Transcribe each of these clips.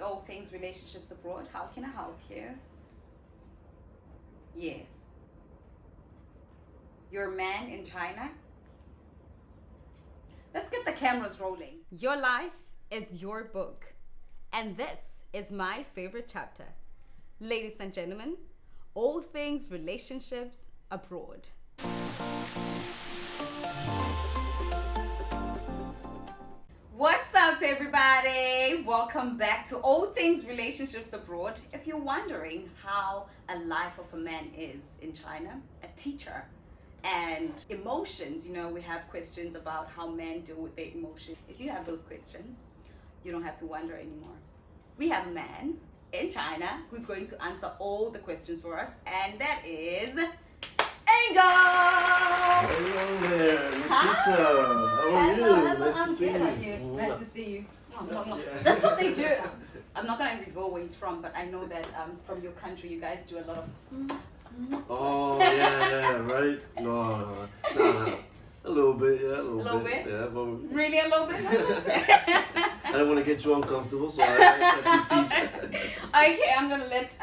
It's All Things Relationships Abroad. How can I help you? Yes. You're a man in China? Let's get the cameras rolling. Your life is your book. And this is my favorite chapter. Ladies and gentlemen, All Things Relationships Abroad. What's up, everybody? Welcome back to All Things Relationships Abroad. If you're wondering how a life of a man is in China, a teacher, and emotions, we have questions about how men deal with their emotions. If you have those questions, you don't have to wonder anymore. We have a man in China who's going to answer all the questions for us, and that is Angel! Hello there, Nikita. How are you? Nice to see you. Nice to see you. That's what they do. I'm not going to reveal where he's from, but I know that from your country, you guys do a lot of. Oh, yeah, right? No. A little bit, yeah, a little bit. Yeah, but really a little bit? I don't want to get you uncomfortable, so I keep teaching. Okay, I'm going to let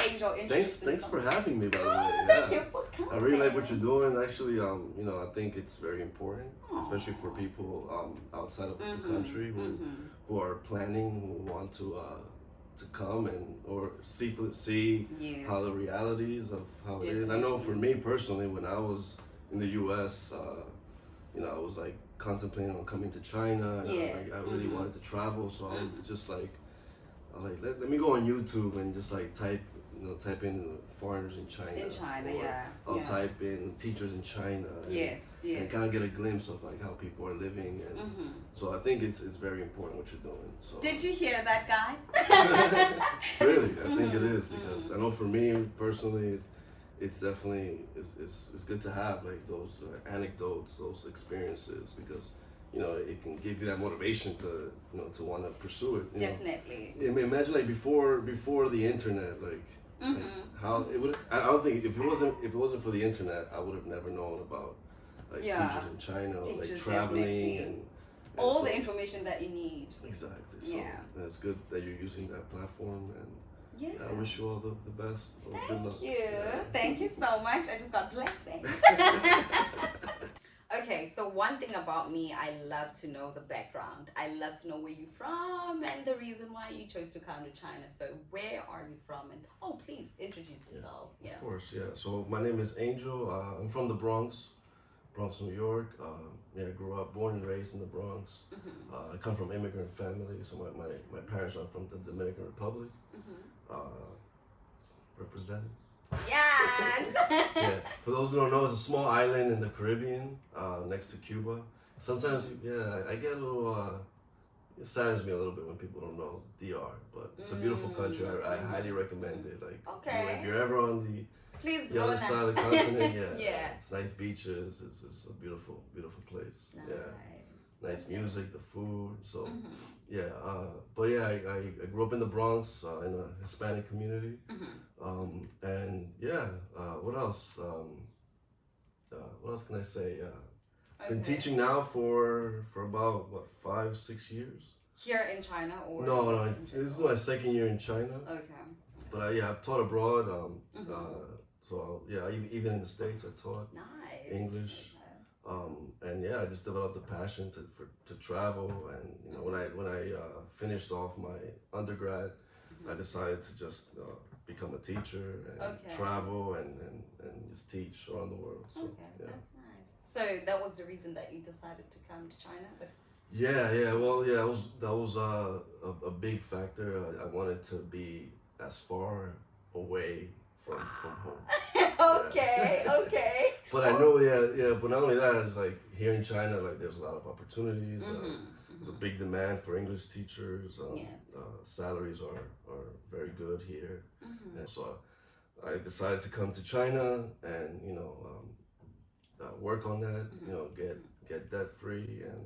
Angel introduce Thanks for having me, by the way. Yeah. Thank you for coming. I really like what you're doing. Actually, I think it's very important, especially for people outside of the country who are planning, who want to come and or see Yes. how the realities of how it is. I know for me personally, when I was in the U.S., I was like contemplating on coming to China. And Yes. I really wanted to travel, so I was just like, let me go on YouTube and just like type in foreigners in China. In China, or yeah. I'll type in teachers in China. Yes. And kind of get a glimpse of like how people are living, and so I think it's very important what you're doing. So Did you hear that, guys? really, I think it is, because I know for me personally, it's definitely it's good to have like those anecdotes, those experiences, because it can give you that motivation to to want to pursue it. Definitely. I mean, imagine like before the internet, like how it would. I don't think if it wasn't for the internet, I would have never known about like teachers in China, Teachers, like traveling definitely. and All so, the information that you need. Exactly. So Yeah. it's good that you're using that platform, and Yeah. I wish you all the best. Good luck. Thank you. Yeah. Thank you so much. I just got blessings. Okay, so one thing about me, I love to know the background. I love to know where you're from and the reason why you chose to come to China. So where are you from? And please introduce yourself. Yeah. Of course, yeah. So my name is Angel. I'm from the Bronx, New York. I grew up, born and raised in the Bronx. I come from immigrant family, so my parents are from the Dominican Republic. Representing. Yes. Yeah. For those who don't know, it's a small island in the Caribbean, next to Cuba. Sometimes, I get a little. It saddens me a little bit when people don't know DR, but it's a beautiful country. I highly recommend it. Like, if you're ever on the other side of the continent, it's nice beaches. It's a beautiful place. Nice. Yeah. Nice music, the food. So, I grew up in the Bronx in a Hispanic community. What else? What else can I say? Been teaching now for about 5-6 years. Here in China, or no, this is my second year in China. Okay. But I've taught abroad. Even in the States, I taught English. I just developed a passion to travel, and when I finished off my undergrad, I decided to just become a teacher and travel and just teach around the world. So, that's nice. So that was the reason that you decided to come to China? That was a big factor. I wanted to be as far away from home. Okay. But I know, but not only that, it's like here in China, like there's a lot of opportunities. There's a big demand for English teachers. Salaries are very good here. And so I decided to come to China and, work on that, get debt free. And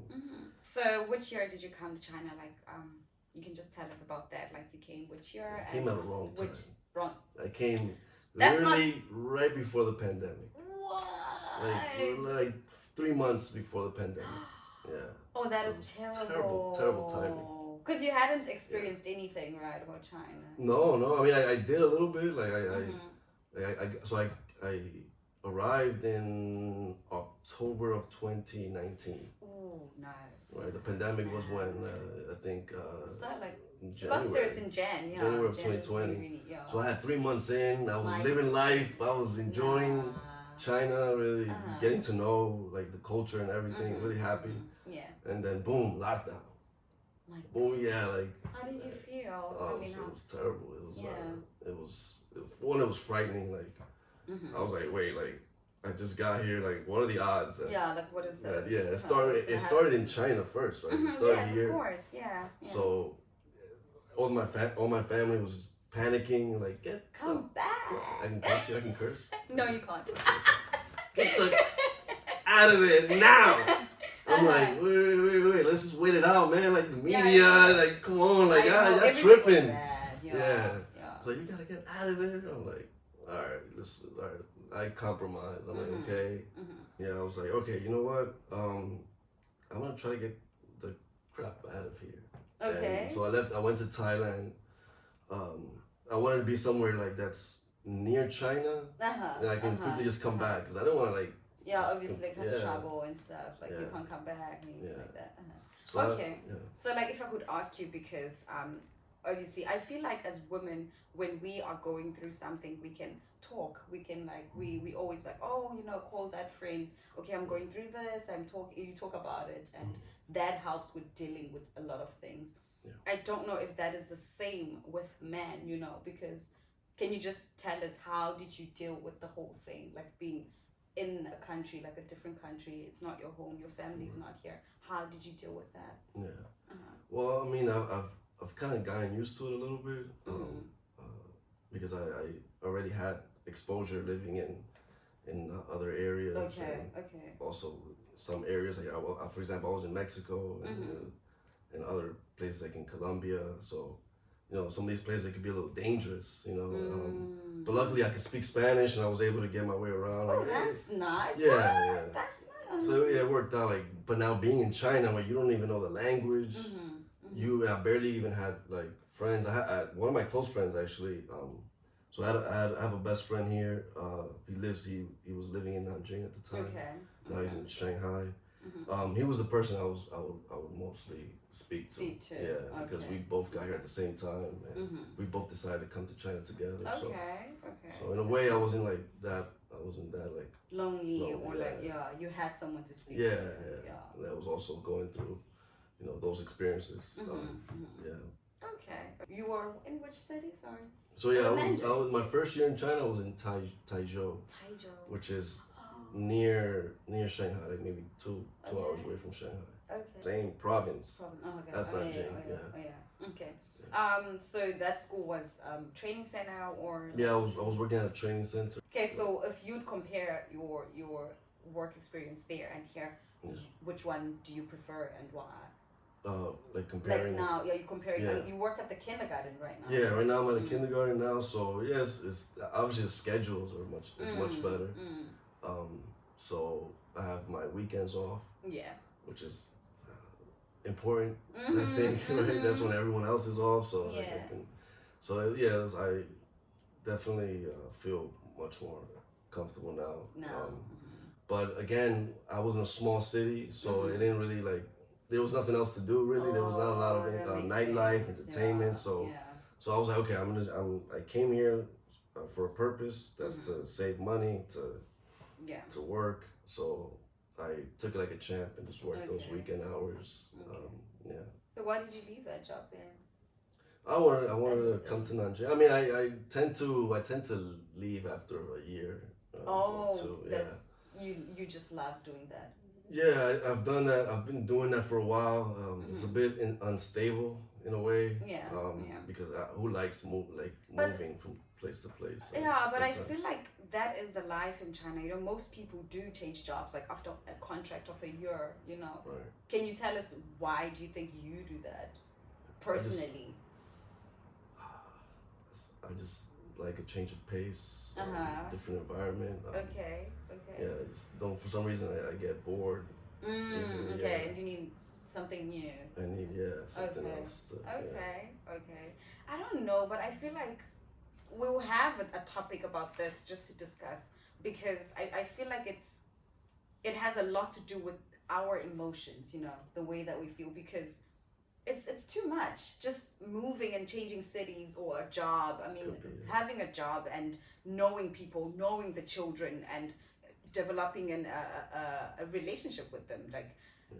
So which year did you come to China? Like, you can just tell us about that. Like, you came which year? I came at the wrong time. Wrong. I came literally right before the pandemic. What? Like 3 months before the pandemic. Yeah. Oh, that is terrible. Terrible timing. Because you hadn't experienced anything, right, about China. No. I mean, I did a little bit. Like I arrived in October of 2019. Oh no! Right, the pandemic was when I think So like got January. serious in Jan, yeah. January of Jan was 2020. really, yeah. So I had 3 months in. I was living life. I was enjoying China, really getting to know like the culture and everything. Really happy. Yeah. And then boom, lockdown. Like, boom, yeah, like. How did you feel? Oh, I mean, it was terrible. It was. Yeah. It was frightening. Like, I was like, wait, like. I just got here. Like, what are the odds? That, like what is this? It started. It started in China first, right? It started yes, here. of course. Yeah. So, all my family was just panicking. Like, come back. I can curse you. I can curse. No, you can't. Get the out of it now. I'm like, wait. Let's just wait it out, man. Like the media, like, come on, like, y'all tripping. Yeah. So you gotta get out of there. I'm like, all right, all right. I compromised. I'm like, okay. Yeah, I was like, okay, you know what? I'm gonna try to get the crap out of here. Okay. And so I left. I went to Thailand. I wanted to be somewhere like that's near China, and I can quickly just come back because I don't want to like. Yeah, obviously, like have trouble and stuff. Like you can't come back and anything like that. So okay. So like, if I could ask you, because obviously, I feel like as women, when we are going through something, we can talk. We can like we always like, oh, call that friend. Okay, I'm going through this. You talk about it, and that helps with dealing with a lot of things. Yeah. I don't know if that is the same with men, because can you just tell us how did you deal with the whole thing, like being in a country, like a different country, it's not your home, your family's not here. How did you deal with that? Yeah. Well, I mean, I've kind of gotten used to it a little bit because I already had exposure living in other areas. Okay. Also, some areas like for example, I was in Mexico and other places like in Colombia. So, some of these places, it could be a little dangerous. But luckily, I could speak Spanish and I was able to get my way around. Oh, that's nice. Yeah. That's nice. So yeah, it worked out. Like, but now being in China, where you don't even know the language, I barely even had like friends. I had one of my close friends actually. So I have a best friend here. He was living in Nanjing at the time. Okay. Now he's in Shanghai. He was the person I would mostly speak to. Yeah, because we both got here at the same time, and we both decided to come to China together. Okay. So in a way, I wasn't like that. I wasn't that like lonely or like you had someone to speak to. Yeah. And I was also going through, those experiences. Okay. You were in which city? Sorry. So yeah, I was my first year in China. I was in Taizhou, which is near Shanghai, like maybe two hours away from Shanghai. Okay. Same province. That's not Jing. Okay. So that school was training center or? Yeah, I was working at a training center. Okay, so if you'd compare your work experience there and here, which one do you prefer and why? Like comparing. Like now, you compare. You work at the kindergarten right now. Yeah, right now I'm at the kindergarten now, so yes, it's obviously the schedules are much better. So I have my weekends off. Yeah. Which is important, I think. Right? That's when everyone else is off, so I definitely feel much more comfortable now. But again, I was in a small city, so it didn't really like. There was nothing else to do really. There was not a lot of nightlife, entertainment. So I was like, okay, I came here for a purpose. That's to save money, to work. So I took it like a champ and just worked those weekend hours. So why did you leave that job then? I wanted to come to Nanjing. I mean, I tend to leave after a year. You just love doing that. Yeah, I've done that. I've been doing that for a while. It's a bit unstable in a way. Because who likes moving from place to place? But I feel like that is the life in China. Most people do change jobs like after a contract of a year. Right. Can you tell us why do you think you do that personally? I just like a change of pace, different environment. Okay. Yeah, for some reason I get bored. Okay, you need something new. I need something Okay. else. Okay. I don't know, but I feel like we'll have a topic about this just to discuss, because I feel like it has a lot to do with our emotions, you know, the way that we feel, because it's too much just moving and changing cities or a job. I mean, having a job and knowing people, knowing the children, and developing a relationship with them, like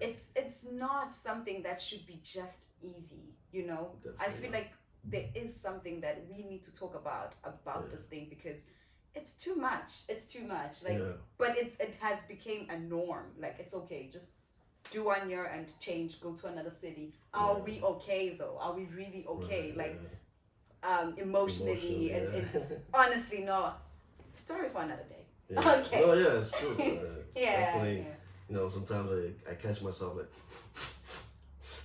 it's not something that should be just easy, you know. Definitely I feel like there is something that we need to talk about this thing, because it's too much, like but it has become a norm. Like, it's okay, just do 1 year and change, go to another city. Are we okay though? Are we really okay? Like emotionally and honestly, no, story for another day. Okay. No, it's true. Definitely. You know, sometimes I catch myself like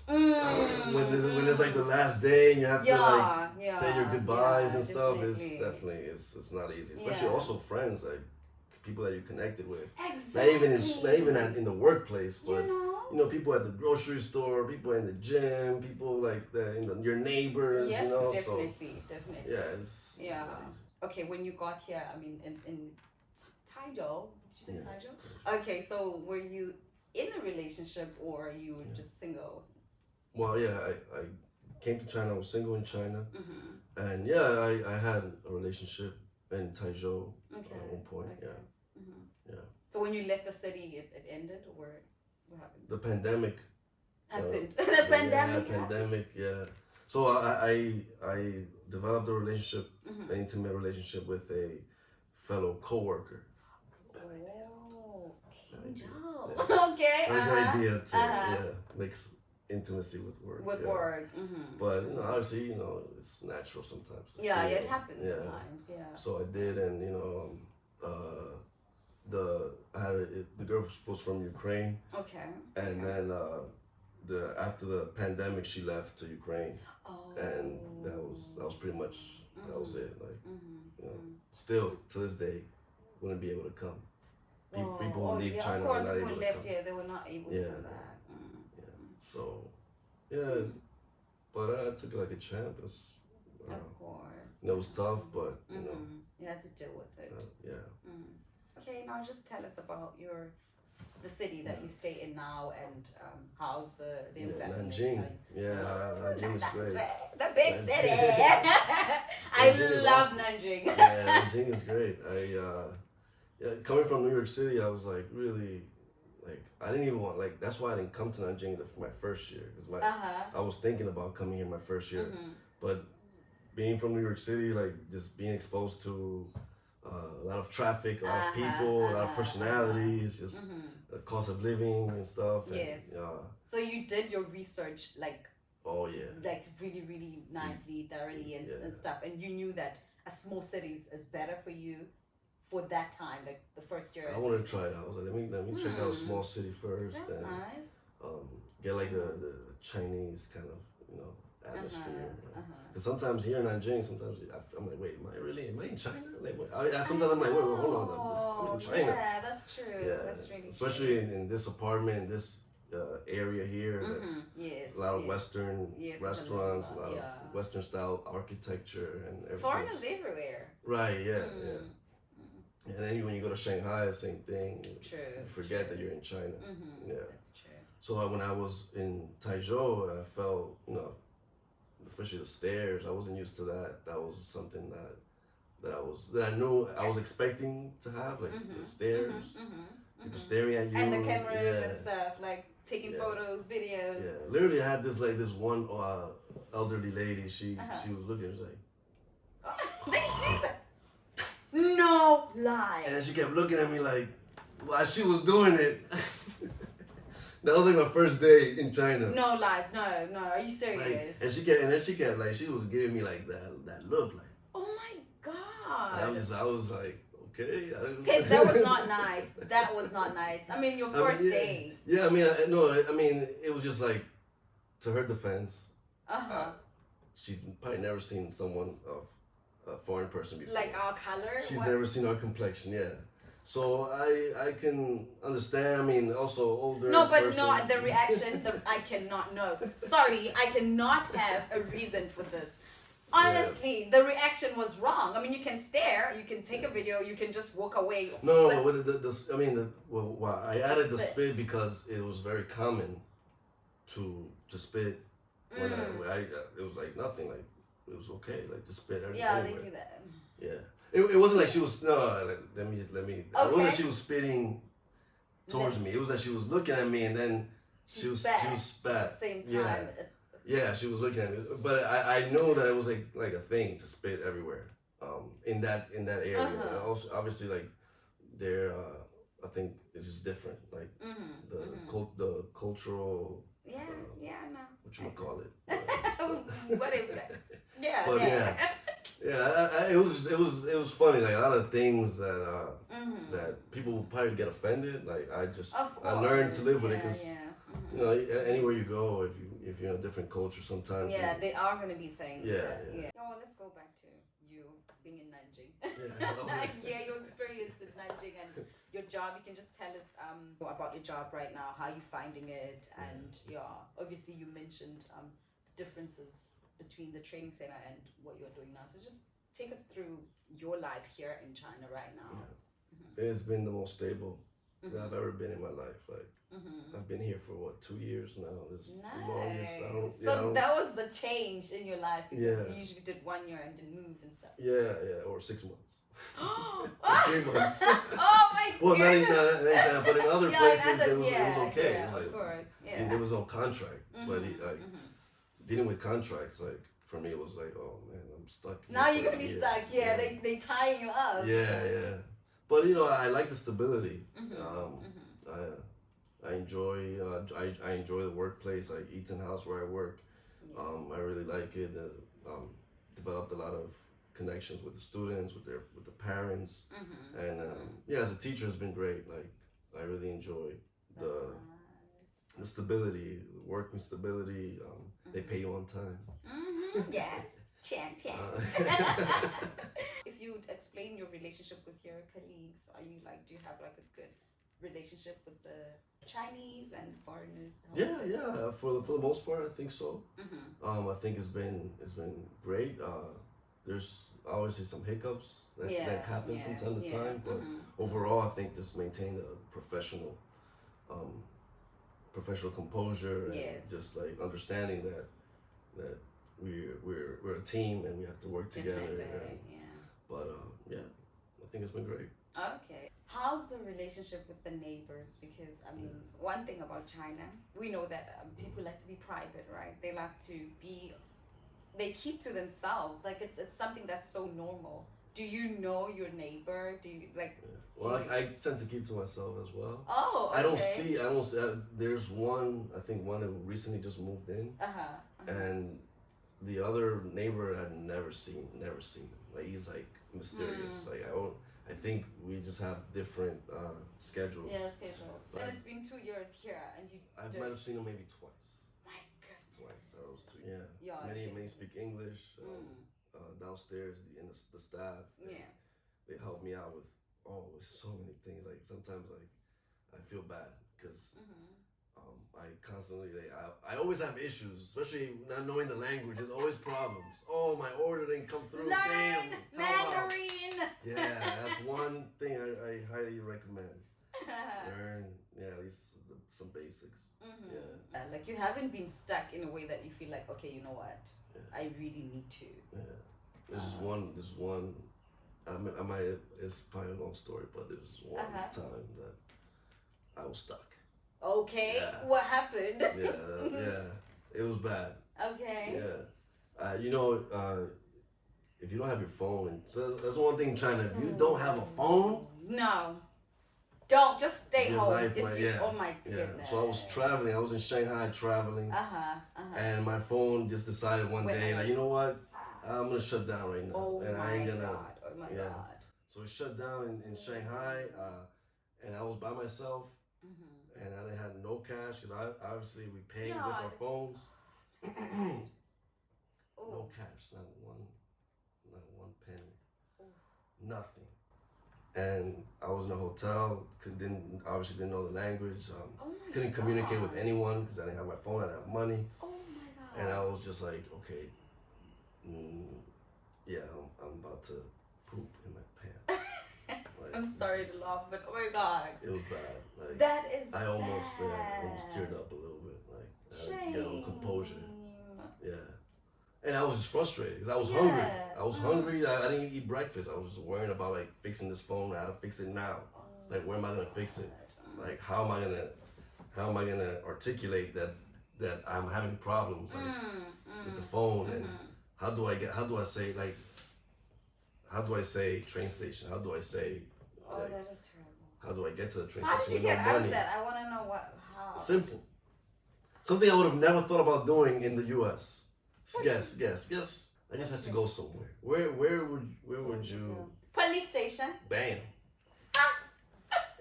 when it's like the last day and you have to like say your goodbyes and stuff. Definitely. It's not easy, especially also friends, like people that you connected with. Exactly. Not even in the workplace, but you know, people at the grocery store, people in the gym, people like that, your neighbors. Yeah, you know, definitely. It's not easy. Okay, when you got here, I mean, in Taijo, did you say Taijo? Okay, so were you in a relationship or you were just single? Well, I came to China. I was single in China, and I had a relationship in Taijo at one point. So when you left the city, it ended, or what happened? The pandemic happened. The pandemic. So I developed a relationship, an intimate relationship with a fellow coworker. Oh, Angel. Okay. Very good idea to mix intimacy with work. Work. But you know, obviously, you know, it's natural sometimes. It happens sometimes. Yeah. So I did, and you know, the girl was from Ukraine. Okay. And then after the pandemic, she left to Ukraine, and that was pretty much that was it. Like, you know, still to this day, wouldn't be able to come. People who leave China are not able to come. They were not able to come back. So, but I took it like a champ. Of course. It was tough, but you know, you had to deal with it. Okay, now just tell us about the city that you stay in now, and how's the investment? Nanjing. Nanjing is great. The big city. I love Nanjing. Nanjing is great. Coming from New York City, I was like really, like, I didn't even want, like, that's why I didn't come to Nanjing for my first year, because I was thinking about coming here my first year, but being from New York City, like, just being exposed to a lot of traffic, a lot of people, a lot of personalities, just the cost of living and stuff. Yes. And, so you did your research, like, like really, really nicely, thoroughly, and stuff, and you knew that a small city is better for you for that time, like the first year. I wanted to try it out. I was like, let me check out a small city first. That's nice. Get like the Chinese kind of, you know, atmosphere. Because sometimes here in Nanjing, sometimes I'm like, wait, am I in China? Like, sometimes I'm like, wait, hold on, I'm in China. Yeah, that's true. Yeah, that's really especially in this apartment, in this area here. That's a lot of Western restaurants, a lot of Western style architecture and everything. Foreigners everywhere. Right, yeah. And then when you go to Shanghai, same thing. True. You forget that you're in China. That's true. So when I was in Taijo, I felt, you know, especially the stairs, I wasn't used to that. That was something that I knew I was expecting to have, like the stairs, people staring at you, and the cameras and stuff, like taking photos, videos. Yeah, literally, I had this one elderly lady. She was looking, she was like, no lie. And then she kept looking at me like, while she was doing it. That was like my first day in China. No lies, no. Are you serious? Like, and she kept like, she was giving me like that look, like. Oh my god. I was like, okay. Okay, that was not nice. That was not nice. I mean, your first day. Yeah, I mean, it was just like, to her defense. She'd probably never seen someone of a foreign person before. Like our color. She's never seen our complexion. Yeah. So I can understand. I mean, also older. No, but person. no, the reaction, I cannot know. Sorry, I cannot have a reason for this. Honestly, the reaction was wrong. I mean, you can stare, you can take a video, you can just walk away. No, but I mean, I added the spit. spit because it was very common to spit. When it was like nothing, like it was okay, like to spit everywhere. Yeah, they do that. Yeah, it wasn't like she was let me. Okay. It wasn't like she was spitting towards me. It was that she was looking at me and then she was spat. At the same time. Yeah, she was looking at me, but I know that it was like a thing to spit everywhere. In that area, and also, obviously, like there, I think it's just different. Like the cultural. Yeah, no. What you call it? Whatever. Yeah, but it was funny. Like a lot of things that that people will probably get offended. Like I learned to live with it because you know anywhere you go, if you're in a different culture, sometimes there are gonna be things. Yeah. Oh, let's go back to you being in Nanjing. Yeah, Your experience in Nanjing and your job. You can just tell us about your job right now, how you're finding it, and obviously you mentioned the differences between the training center and what you're doing now. So just take us through your life here in China right now. It's been the most stable that I've ever been in my life. Like I've been here for 2 years now. It's the longest. So that was the change in your life because you usually did 1 year and didn't move and stuff. Yeah, or 6 months. 3 months. Oh my god! Well, not in China, but in other places it was okay. Yeah, it was like, of course. there was no contract, but dealing with contracts, like for me, it was like, oh man, I'm stuck. Now you're gonna be stuck. Yeah, they tying you up. Yeah. But you know, I like the stability. I enjoy I enjoy the workplace, like Eaton House where I work. I really like it. Developed a lot of connections with the students, with the parents, and as a teacher, it's been great. Like I really enjoy the stability, working stability. They pay you on time. Yes, Chan. If you would explain your relationship with your colleagues, do you have like a good relationship with the Chinese and foreigners? Yeah. For the most part, I think so. I think it's been great. There's obviously some hiccups that happen from time to time, but overall, I think just maintain a professional composure and just like understanding that we're a team and we have to work together. But I think it's been great. Okay. How's the relationship with the neighbors? Because I mean, one thing about China, we know that people like to be private, right? They like to be. They keep to themselves. Like it's something that's so normal. Do you know your neighbor? Do you like? Well, I tend to keep to myself as well. Oh, okay. I don't see. There's one. I think one that recently just moved in. And the other neighbor I had never seen him. Like he's like mysterious. Like I think we just have different schedules. Yeah, schedules. But and it's been 2 years here, and I might have seen him maybe twice. My goodness. Twice. That was 2. Yeah. Many speak English. Downstairs, the staff. They help me out with so many things. Like sometimes I feel bad because I constantly I always have issues, especially not knowing the language. There's always problems. Oh, my order didn't come through. Learn Mandarin. Yeah, that's one thing I highly recommend. Learn, at least some basics. Like you haven't been stuck in a way that you feel like, okay, you know what? I really need to. There's just one. It's probably a long story, but there's one time that I was stuck. Okay, what happened? It was bad. Okay. If you don't have your phone, so that's one thing in China. If you don't have a phone, no, don't just stay home. Oh my goodness. So I was traveling. I was in Shanghai traveling. And my phone just decided one day, like, you know what? I'm gonna shut down right now, I ain't gonna. Oh my god. So it shut down in Shanghai, and I was by myself. And I had no cash because obviously we paid with our phones. No cash, not one penny, nothing. and I was in a hotel. Obviously didn't know the language. Oh my Couldn't communicate with gosh. anyone because I didn't have my phone. I didn't have money, Oh my god. and I was just like, okay, yeah, I'm about to poop in my pants. Like, I'm sorry to laugh, but oh my god. It was bad. Like, That is I almost bad. teared up a little bit. Like I had to Shame. get a little composure. Yeah. And I was just frustrated because I was Yeah. hungry. I was hungry. I didn't eat breakfast. I was just worrying about like fixing this phone. How to fix it now? Like where am I gonna fix it? Like how am I gonna articulate that I'm having problems like with the phone and how do I say train station? How do I say Oh, like, that is terrible. how do I get to the train How did station you with get no out money? of that? I want to know how. Simple. Something I would have never thought about doing in the U.S. Guess. I just had to go somewhere. Where would you? Police station. Bam.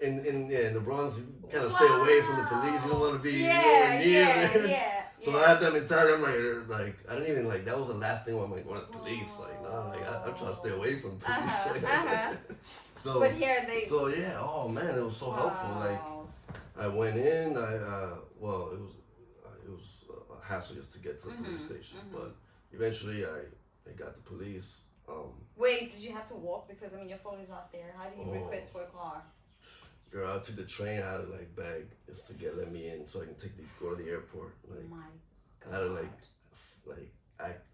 In the Bronx, you kind of stay away from the police. You don't want to be nowhere near there. Yeah. So I had that mentality. I'm like I didn't even like. That was the last thing I'm like, what the police? Like, nah, like, I'm trying to stay away from police. So, but here they. So yeah, oh man, it was so helpful. Like, I went in. Well, it was a hassle just to get to the police station, but eventually I got the police. Wait, did you have to walk? Because I mean, your phone is not there. How do you request for a car? Girl, I took the train. I had to like beg just to let me in so I can go to the airport. Like, oh my God. I had to like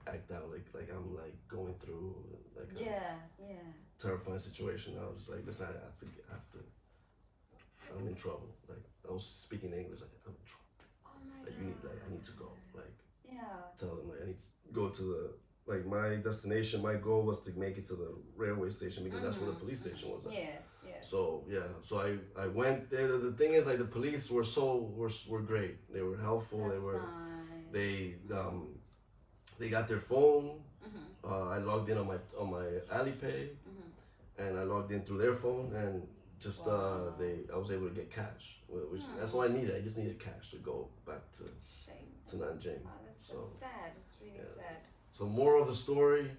act out like I'm like going through like a terrifying situation. I was just like, listen, I have to. I'm in trouble. Like I was speaking English. Like I'm in trouble. Oh my like God. I need to go. Like tell them like I need to go to the. Like my destination, my goal was to make it to the railway station because that's where the police station was at. Yes. So so I went there. The thing is, like the police were great. They were helpful. That's Nice. They got their phone. I logged in on my Alipay, and I logged in through their phone, and just I was able to get cash, which that's all I needed. I just needed cash to go back to Nanjing. Wow, that's sad. It's really sad. So moral of the story,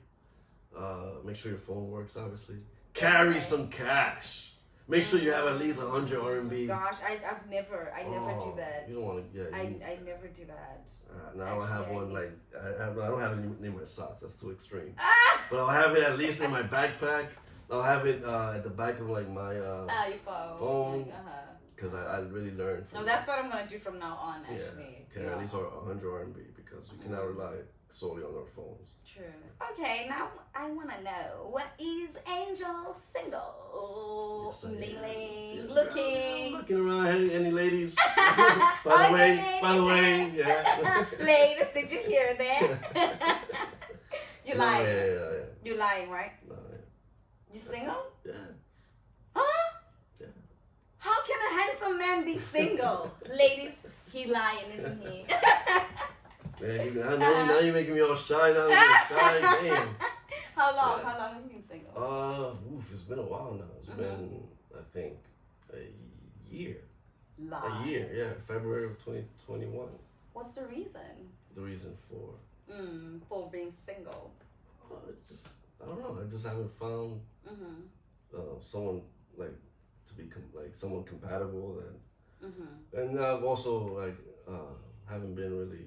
make sure your phone works, obviously. Carry some cash. Make sure you have at least 100 RMB. Gosh, I never do that. You don't want to, I never do that. Now I have one like, I don't have it in my socks, that's too extreme. But I'll have it at least in my backpack. I'll have it at the back of like my your phone. Because I really learned from that's what I'm going to do from now on, actually. Yeah, at least 100 RMB because you cannot rely solely on our phones. True. Okay, now I want to know, what is Angel single? Yes, Kneeling, looking. Looking around, any ladies? By the way, yeah. Ladies, did you hear that? You're lying. Yeah. You're lying, right? No, You single? Yeah. Huh? Yeah. How can a handsome man be single? Ladies, he lying, isn't he? Man, I know now you're making me all shy now. Shy, damn. How long? How long have you been single? It's been a while now. It's been, I think, a year. Lies. A year, yeah. February of 2021. What's the reason? The reason for being single. I don't know. I just haven't found someone like to be someone compatible and I've also like haven't been really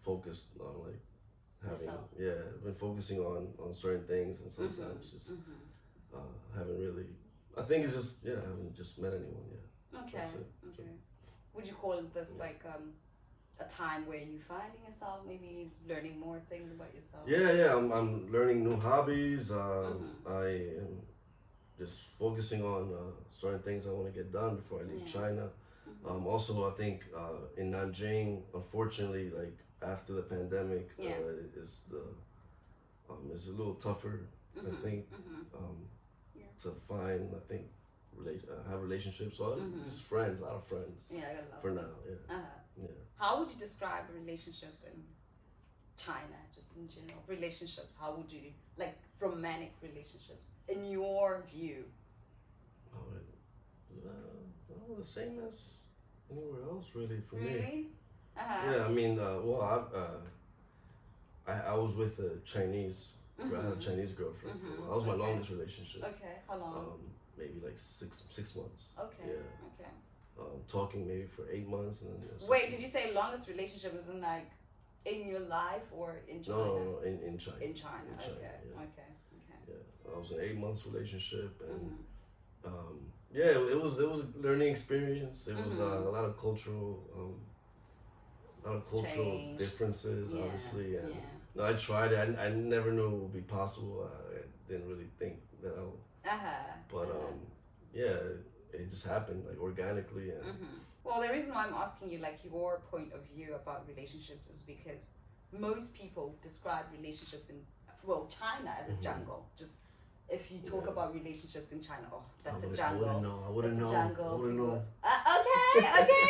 focused on like having been focusing on certain things and sometimes just haven't really. I think it's just I haven't just met anyone yet. Okay. Would you call this like a time where you finding yourself, maybe learning more things about yourself? Yeah. I'm learning new hobbies. I am just focusing on certain things I want to get done before I leave China. Also, I think in Nanjing, unfortunately, like after the pandemic, it's a little tougher. I think to find. I think have relationships. So just friends, a lot of friends. Yeah, I got for now. Yeah. How would you describe a relationship in China, just in general? Relationships. How would you like romantic relationships in your view? The same as anywhere else, really, for me. Really? Yeah, I mean, I was with a Chinese I had a Chinese girlfriend for a while. That was my longest relationship. Okay, how long? Maybe like six months. Okay. Yeah. Okay. Talking maybe for 8 months and then. Wait, did you say longest relationship was in like in your life or in China? No, in China. In China. In China, Okay. yeah. Okay. Okay. Yeah, I was in an 8 months relationship, and yeah, it was a learning experience. It was a lot of cultural Change. differences, Yeah, obviously, and yeah. no, I tried it. I never knew it would be possible. I didn't really think that I would, but yeah, it just happened like organically, and Well, the reason why I'm asking you like your point of view about relationships is because most people describe relationships in China as a jungle. Just if you talk about relationships in China, oh, that's a jungle. I wouldn't know. Jungle. I wouldn't know. Okay.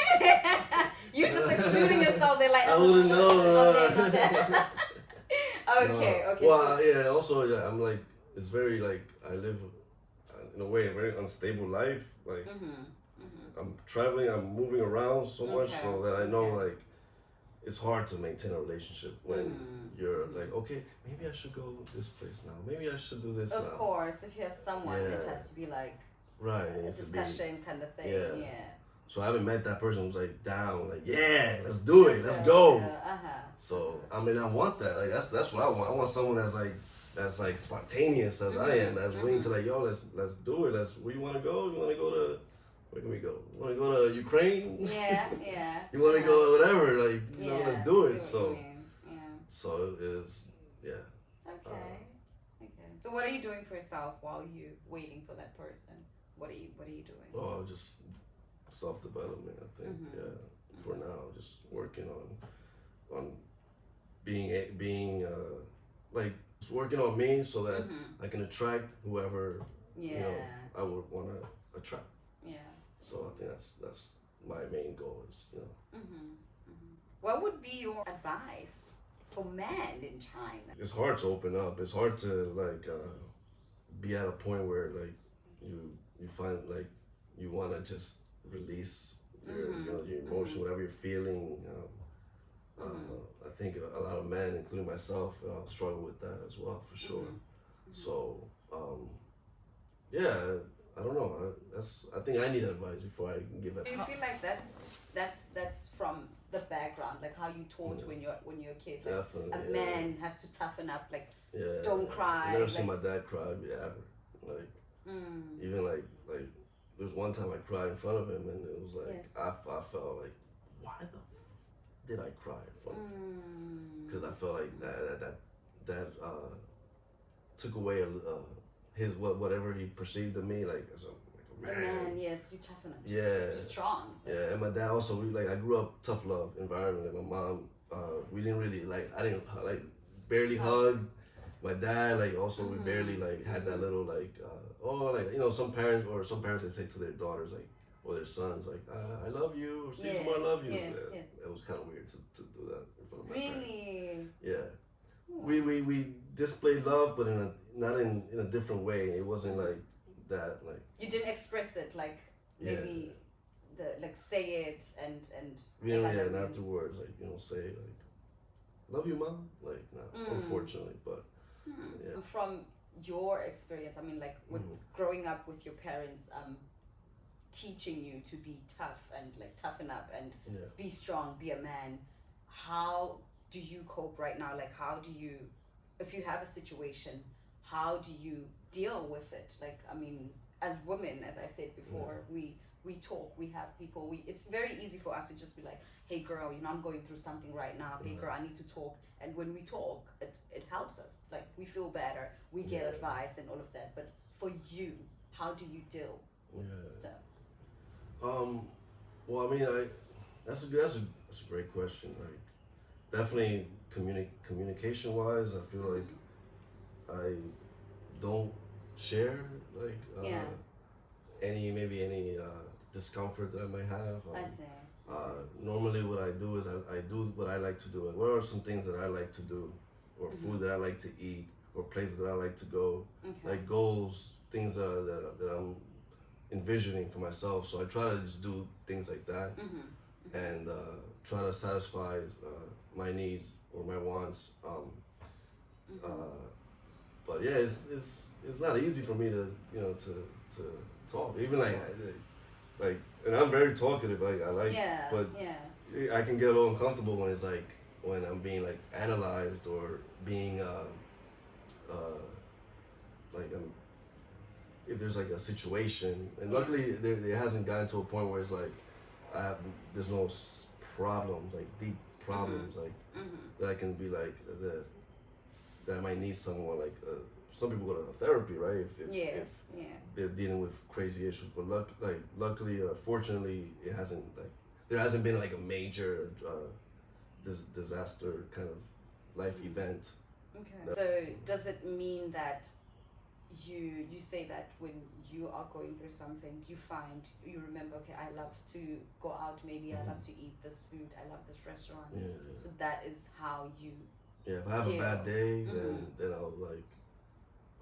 You're just excluding yourself. They're like, I wouldn't know. Not there. Okay. Well, yeah. Also, yeah, I'm like, it's very like I live in a way a very unstable life. Like I'm traveling, I'm moving around so much, so that I know like it's hard to maintain a relationship when you're like, okay, maybe I should go this place now. Maybe I should do this now. Of course, if you have someone, it has to be like a discussion kind of thing. Yeah. So I haven't met that person who's like down, like, yeah, let's do it, let's go. So I mean, I want that. Like that's what I want. I want someone that's like spontaneous as I am, that's willing to like, yo, let's do it. Where you want to go? You want to go to? Where can we go? You want to go to Ukraine? Yeah. You want to go whatever? Like, you know, let's do it. So it's Okay. So what are you doing for yourself while you waiting for that person? What are you doing? Oh, just self-development, I think. For now, just working on being like just working on me so that I can attract whoever you know I would want to attract. Yeah. So I think that's my main goal is, you know. What would be your advice for men in China? It's hard to open up. It's hard to like be at a point where like you find like you want to just release your emotion, whatever you're feeling. I think a lot of men, including myself, struggle with that as well, for sure. So yeah, I don't know. I think I need advice before I can give it. Do you feel like that's from the background, like how you taught when you're a kid? Like definitely, a man has to toughen up, like don't cry. I've never seen my dad cry ever. Like even like there was one time I cried in front of him, and it was like I felt like, why the did I cry in front of him? Because I felt like that took away his whatever he perceived of me like as a man. Yes, you toughen up. Just be strong. Yeah, and my dad also, I grew up tough love environment. Like my mom, we didn't really I didn't like barely hug. My dad, like also we barely like had that little like like, you know, some parents they say to their daughters like or their sons like I love you or see tomorrow I love you. It was kind of weird to do that in front of my parents. Yeah. We displayed love, but not in a different way. It wasn't like that. Like you didn't express it like maybe like say it and not afterwards. Like, you know, say like love you, mom. Like unfortunately, but From your experience, I mean, like with growing up with your parents, teaching you to be tough and like toughen up and be strong, be a man. How do you cope right now? Like, how do you, if you have a situation, how do you deal with it? Like, I mean, as women, as I said before, we talk, we have people, it's very easy for us to just be like, hey girl, you know, I'm going through something right now. Hey girl, I need to talk. And when we talk, it helps us. Like, we feel better, we get advice and all of that. But for you, how do you deal with stuff? Well, I mean, that's a great question. Like, definitely communication wise, I feel like I don't share like any discomfort that I might have. I see. Normally what I do is I do what I like to do. Like, what are some things that I like to do, or food that I like to eat, or places that I like to go, like goals, things that I'm envisioning for myself. So I try to just do things like that, and try to satisfy my needs or my wants. yeah, it's not easy for me to to talk. Even like, and I'm very talkative. Like I like, Yeah, but yeah. I can get a little uncomfortable when it's like when I'm being like analyzed or being like if there's like a situation, and luckily it hasn't gotten to a point where it's like there's no problems, like deep problems, like that I can be like that I might need someone like some people go to therapy, right? If they're dealing with crazy issues, but luckily, fortunately, it hasn't like there hasn't been like a major disaster kind of life event. Okay. So does it mean that you say that when you are going through something, you remember, okay, I love to go out, maybe I love to eat this food, I love this restaurant. Yeah. So that is how you if I have a bad day, then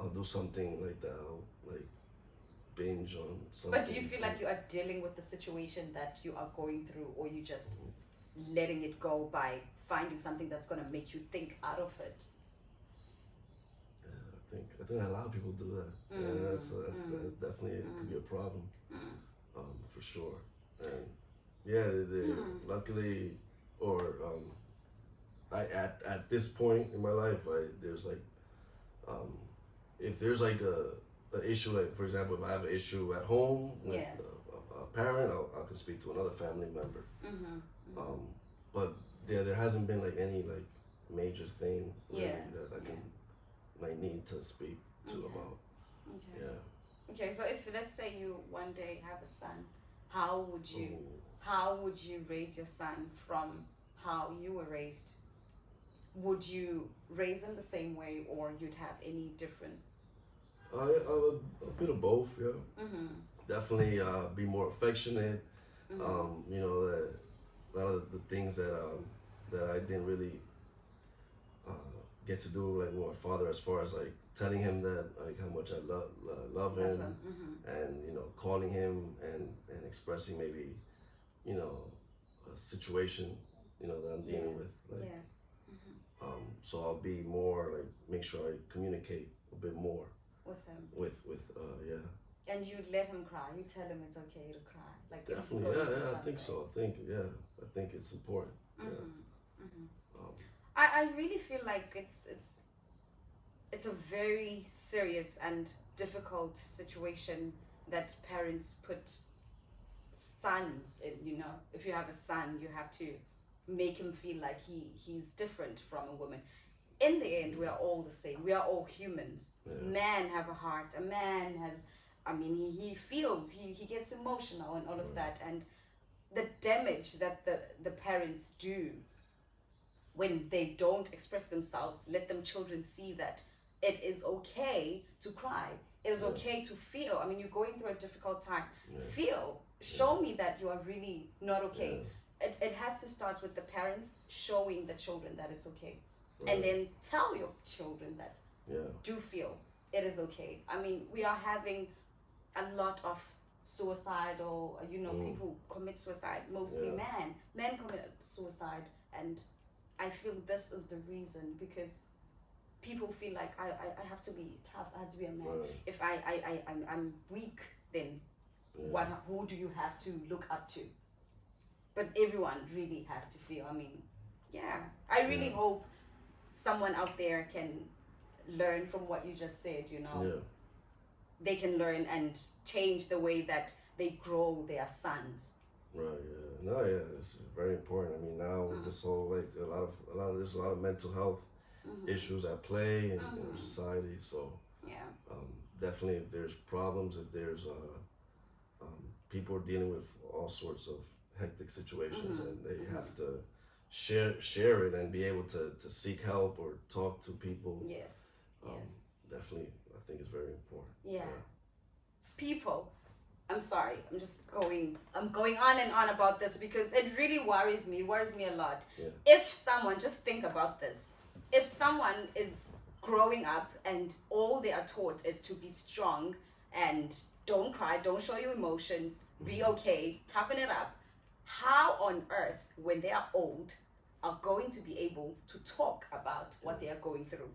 I'll do something like that. I'll like binge on something. But do you feel like you are dealing with the situation that you are going through, or you just letting it go by finding something that's going to make you think out of it? I think a lot of people do that. Yeah, that's definitely it could be a problem, for sure. And yeah, they luckily, or I at this point in my life, there's like, if there's like an issue, like for example, if I have an issue at home with a parent, I can speak to another family member. But yeah, there hasn't been like any like major thing really that I can might need to speak to about. Okay. Yeah. Okay, so if let's say you one day have a son, how would you raise your son from how you were raised? Would you raise him the same way, or you'd have any difference? A bit of both, yeah. Definitely be more affectionate. You know, a lot of the things that I didn't really get to do like with my father, as far as like telling him that like how much I love him, and calling him and expressing maybe a situation that I'm dealing with, like so I'll be more like make sure I communicate a bit more with him, with and you let him cry, you tell him it's okay to cry, like definitely. I think so. I think it's important. I really feel like it's a very serious and difficult situation that parents put sons in. If you have a son, you have to make him feel like he's different from a woman. In the end, we are all the same. We are all humans. Men have a heart. A man has, he feels, he gets emotional and all of that. And the damage that the parents do when they don't express themselves, let them children see that it is okay to cry. It is okay to feel. You're going through a difficult time. Feel. Show me that you are really not okay. It has to start with the parents showing the children that it's okay. And then tell your children that do feel it is okay. We are having a lot of suicidal, people commit suicide, mostly men. Men commit suicide, and I feel this is the reason, because people feel like I have to be tough, I have to be a man. If I'm weak, then who do you have to look up to? But everyone really has to feel. I really hope someone out there can learn from what you just said, They can learn and change the way that they grow their sons. Right. Yeah. No. Yeah. It's very important. Now with this whole like there's a lot of mental health issues at play in society. So definitely, if there's problems, if there's people are dealing with all sorts of hectic situations, and they have to share it and be able to seek help or talk to people. Yes. Definitely, I think it's very important. Yeah. People. I'm sorry, I'm going on and on about this because it really worries me a lot. If someone, just think about this, if someone is growing up and all they are taught is to be strong and don't cry, don't show your emotions, be okay, toughen it up, how on earth, when they are old, are going to be able to talk about what they are going through?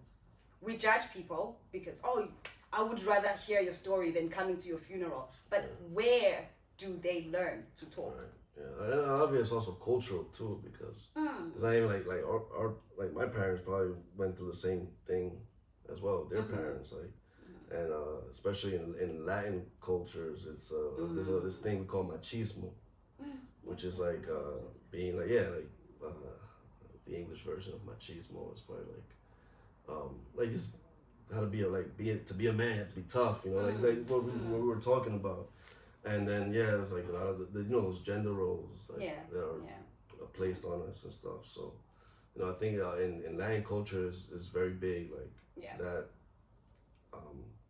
we judge people because, oh, I would rather hear your story than coming to your funeral. But where do they learn to talk? Right. Yeah, and obviously it's also cultural too, because it's not even like our like my parents probably went through the same thing as well. Their parents, like, and especially in Latin cultures, it's there's this thing we call machismo, which is like being like the English version of machismo is probably like just how to be to be a man, you have to be tough, you know, like what we were talking about. And then it's like a lot of the those gender roles that are placed on us and stuff. So I think in Latin culture is very big, like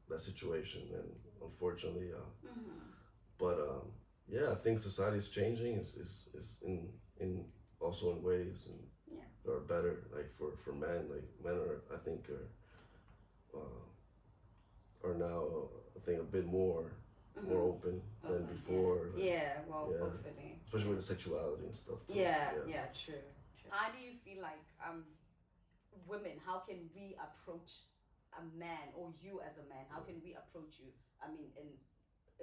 that situation, and unfortunately, but I think society is changing. Is in also in ways that are better, like for men. Like men are, I think, are now I think a bit more open than before. Hopefully. Especially with the sexuality and stuff too. True. How do you feel like women, how can we approach a man, or you as a man, how can we approach you, I mean,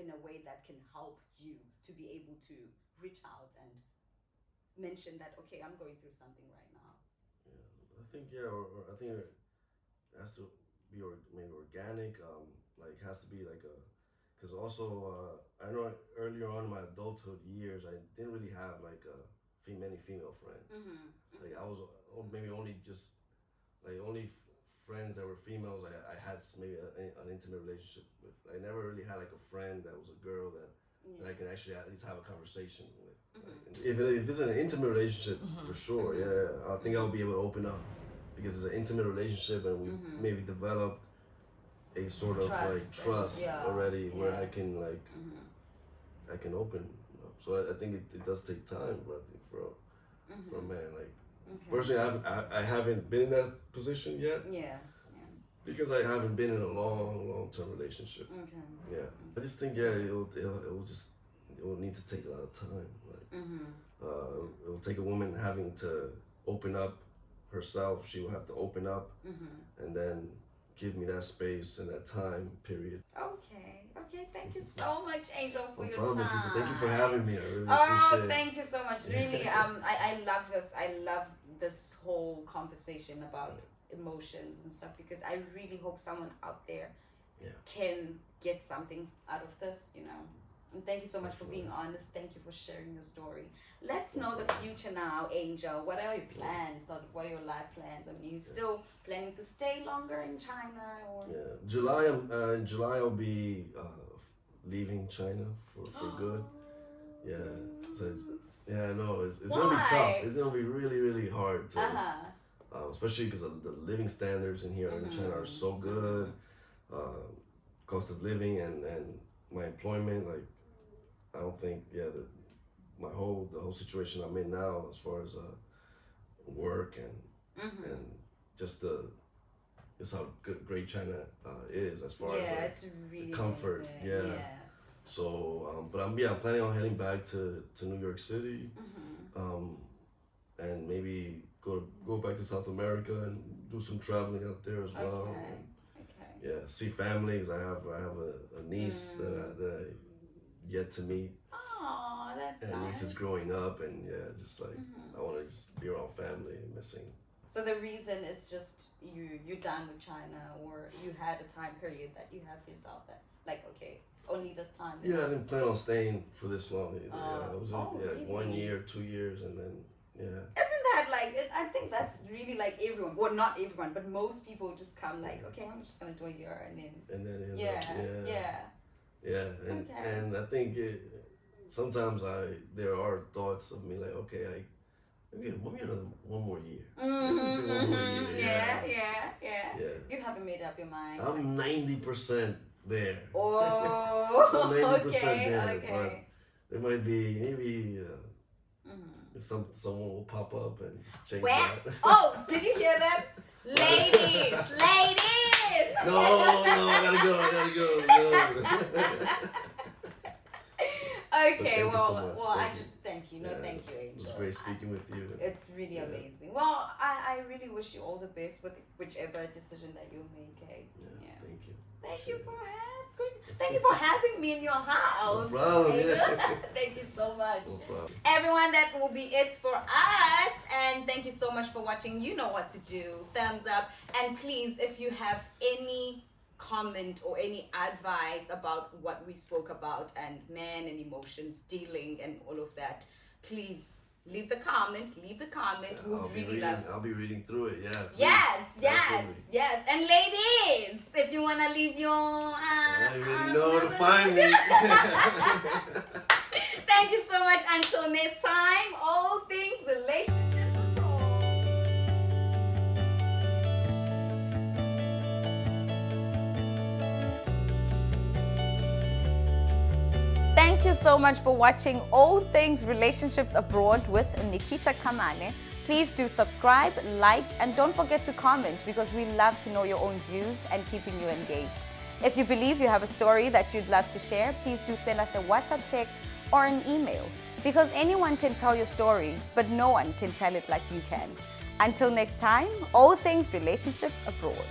in a way that can help you to be able to reach out and mention that, okay, I'm going through something right now? I think or I think it has to be maybe organic, like has to be like a, because also I know earlier on in my adulthood years I didn't really have like many female friends. Like I was maybe only just like only friends that were females I had maybe an intimate relationship with. I never really had like a friend that was a girl that I can actually at least have a conversation with. If it's an intimate relationship, for sure, I think I'll be able to open up, because it's an intimate relationship and we maybe developed a sort of trust already, where I can I can open up. So I think it does take time, but I think for a man, like personally, I haven't been in that position yet. Because I haven't been in a long-term relationship. I just think it will need to take a lot of time. Like it will take a woman having to open up herself. She will have to open up and then give me that space and that time period. Okay, thank you so much, Angel, for your time. Thank you for having me. I really appreciate it. Thank you so much. Really, I love this. I love this whole conversation about emotions and stuff, because I really hope someone out there can get something out of this, you know. And thank you so much for being honest. Thank you for sharing your story. Let's know the future now, Angel. What are your plans? What are your life plans? I mean, are you still planning to stay longer in China? Or? In July I'll be leaving China for good. So I know it's gonna be tough. It's gonna be really hard to, especially because the living standards in here in China are so good. Cost of living and my employment, like I don't think the whole situation I'm in now, as far as work and just how great China is as far as it's really comfort. So but I'm planning on heading back to New York City, and maybe go back to South America and do some traveling out there as well. See family, because I have a niece that I yet to meet. Oh, that's nice. And niece is growing up, and just like I want to just be around family and missing. So the reason is just you're done with China, or you had a time period that you had for yourself that, like, okay, only this time. I didn't plan on staying for this long either. It was really? 1 year, 2 years, and then Isn't that like? I think that's really like everyone. Well, not everyone, but most people just come like, okay, I'm just gonna do a year, and then and I think sometimes there are thoughts of me like, okay, maybe another one more year. You haven't made up your mind. I'm 90% there. Oh, 90% there, but there might be maybe. Someone will pop up and change that. Oh, did you hear that? Ladies! No, I gotta go. Okay, thank you well, so much. well, Thank I you. just thank you. No, Yeah, thank you, Angel. It was great speaking with you. It's really Yeah. amazing. Well, I really wish you all the best with whichever decision that you make. Okay? Yeah, thank you. Thank you Appreciate thank you for having me in your house. No problem, Angel. yeah. Thank you so much. No problem. Everyone, that will be it for us. And thank you so much for watching. You know what to do. Thumbs up. And please, if you have any comment or any advice about what we spoke about and man and emotions, dealing and all of that, please leave the comment. Yeah, We would really love to. I'll be reading through it. Yeah. Please. Yes. Absolutely. And ladies, if you want to leave your... You already know where to find me. Thank you so much. Until next time, all things relationships abroad. Thank you so much for watching All Things Relationships Abroad with Nikita Kamane. Please do subscribe, like, and don't forget to comment because we love to know your own views and keeping you engaged. If you believe you have a story that you'd love to share, please do send us a WhatsApp text or an email because anyone can tell your story, but no one can tell it like you can. Until next time, all things relationships abroad.